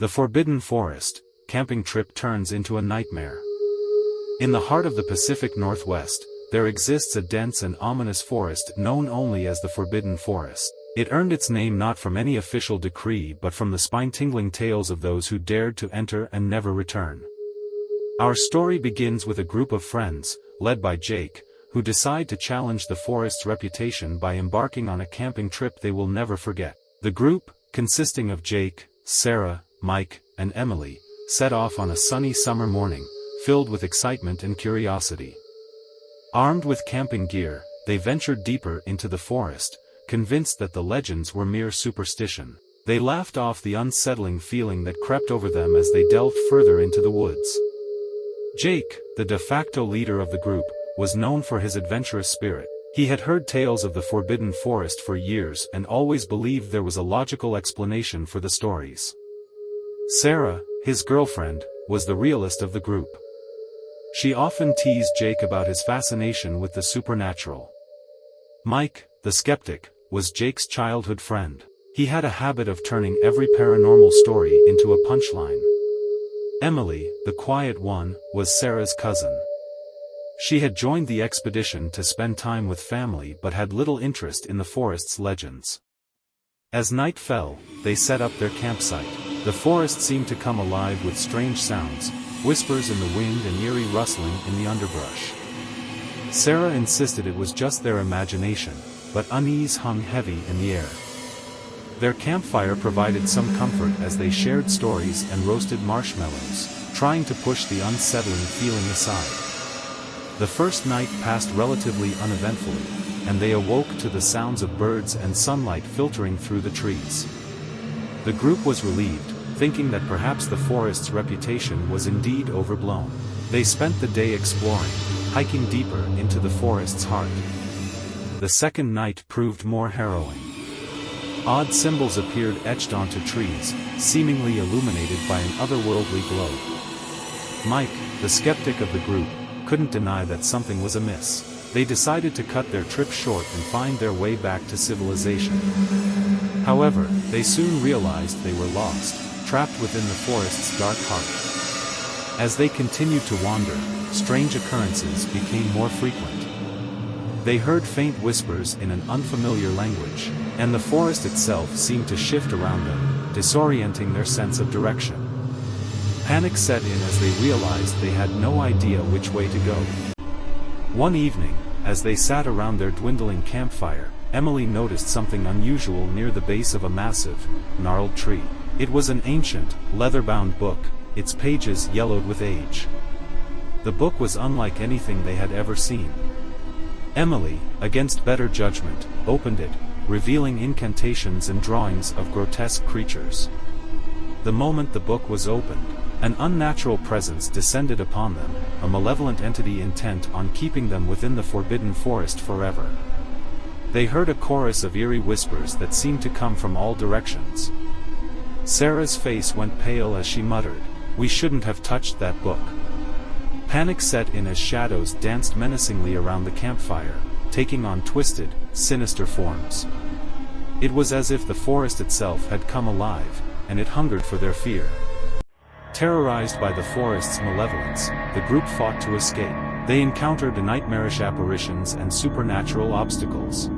The forbidden forest, camping trip turns into a nightmare. In the heart of the Pacific Northwest, there exists a dense and ominous forest known only as the Forbidden Forest. It earned its name not from any official decree but from the spine-tingling tales of those who dared to enter and never return. Our story begins with a group of friends, led by Jake, who decide to challenge the forest's reputation by embarking on a camping trip they will never forget. The group, consisting of Jake, Sarah, Mike, and Emily, set off on a sunny summer morning, filled with excitement and curiosity. Armed with camping gear, they ventured deeper into the forest, convinced that the legends were mere superstition. They laughed off the unsettling feeling that crept over them as they delved further into the woods. Jake, the de facto leader of the group, was known for his adventurous spirit. He had heard tales of the Forbidden Forest for years and always believed there was a logical explanation for the stories. Sarah, his girlfriend, was the realist of the group. She often teased Jake about his fascination with the supernatural. Mike, the skeptic, was Jake's childhood friend. He had a habit of turning every paranormal story into a punchline. Emily, the quiet one, was Sarah's cousin. She had joined the expedition to spend time with family but had little interest in the forest's legends. As night fell, they set up their campsite. The forest seemed to come alive with strange sounds, whispers in the wind and eerie rustling in the underbrush. Sarah insisted it was just their imagination, but unease hung heavy in the air. Their campfire provided some comfort as they shared stories and roasted marshmallows, trying to push the unsettling feeling aside. The first night passed relatively uneventfully, and they awoke to the sounds of birds and sunlight filtering through the trees. The group was relieved, thinking that perhaps the forest's reputation was indeed overblown. They spent the day exploring, hiking deeper into the forest's heart. The second night proved more harrowing. Odd symbols appeared etched onto trees, seemingly illuminated by an otherworldly glow. Mike, the skeptic of the group, couldn't deny that something was amiss. They decided to cut their trip short and find their way back to civilization. However, they soon realized they were lost, trapped within the forest's dark heart. As they continued to wander, strange occurrences became more frequent. They heard faint whispers in an unfamiliar language, and the forest itself seemed to shift around them, disorienting their sense of direction. Panic set in as they realized they had no idea which way to go. One evening, as they sat around their dwindling campfire, Emily noticed something unusual near the base of a massive, gnarled tree. It was an ancient, leather-bound book, its pages yellowed with age. The book was unlike anything they had ever seen. Emily, against better judgment, opened it, revealing incantations and drawings of grotesque creatures. The moment the book was opened, an unnatural presence descended upon them, a malevolent entity intent on keeping them within the forbidden forest forever. They heard a chorus of eerie whispers that seemed to come from all directions. Sarah's face went pale as she muttered, "We shouldn't have touched that book." Panic set in as shadows danced menacingly around the campfire, taking on twisted, sinister forms. It was as if the forest itself had come alive, and it hungered for their fear. Terrorized by the forest's malevolence, the group fought to escape. They encountered nightmarish apparitions and supernatural obstacles.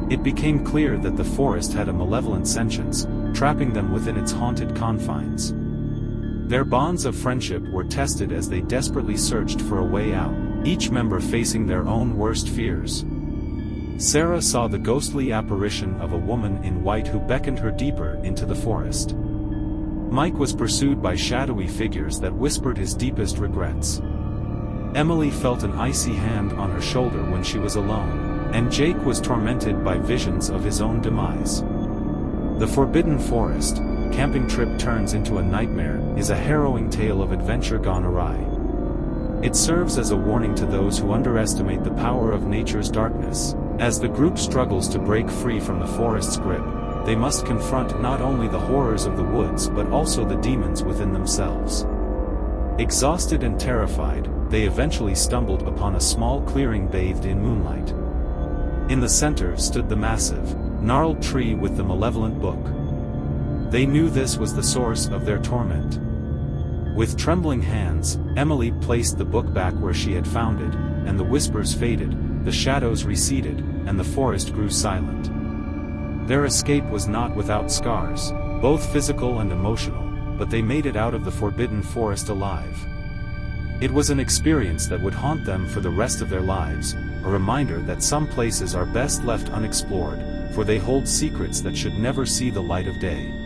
It became clear that the forest had a malevolent sentience, trapping them within its haunted confines. Their bonds of friendship were tested as they desperately searched for a way out, each member facing their own worst fears. Sarah saw the ghostly apparition of a woman in white who beckoned her deeper into the forest. Mike was pursued by shadowy figures that whispered his deepest regrets. Emily felt an icy hand on her shoulder when she was alone, and Jake was tormented by visions of his own demise. The Forbidden Forest, camping trip turns into a nightmare, is a harrowing tale of adventure gone awry. It serves as a warning to those who underestimate the power of nature's darkness. As the group struggles to break free from the forest's grip, they must confront not only the horrors of the woods but also the demons within themselves. Exhausted and terrified, they eventually stumbled upon a small clearing bathed in moonlight. In the center stood the massive, gnarled tree with the malevolent book. They knew this was the source of their torment. With trembling hands, Emily placed the book back where she had found it, and the whispers faded, the shadows receded, and the forest grew silent. Their escape was not without scars, both physical and emotional, but they made it out of the forbidden forest alive. It was an experience that would haunt them for the rest of their lives, a reminder that some places are best left unexplored, for they hold secrets that should never see the light of day.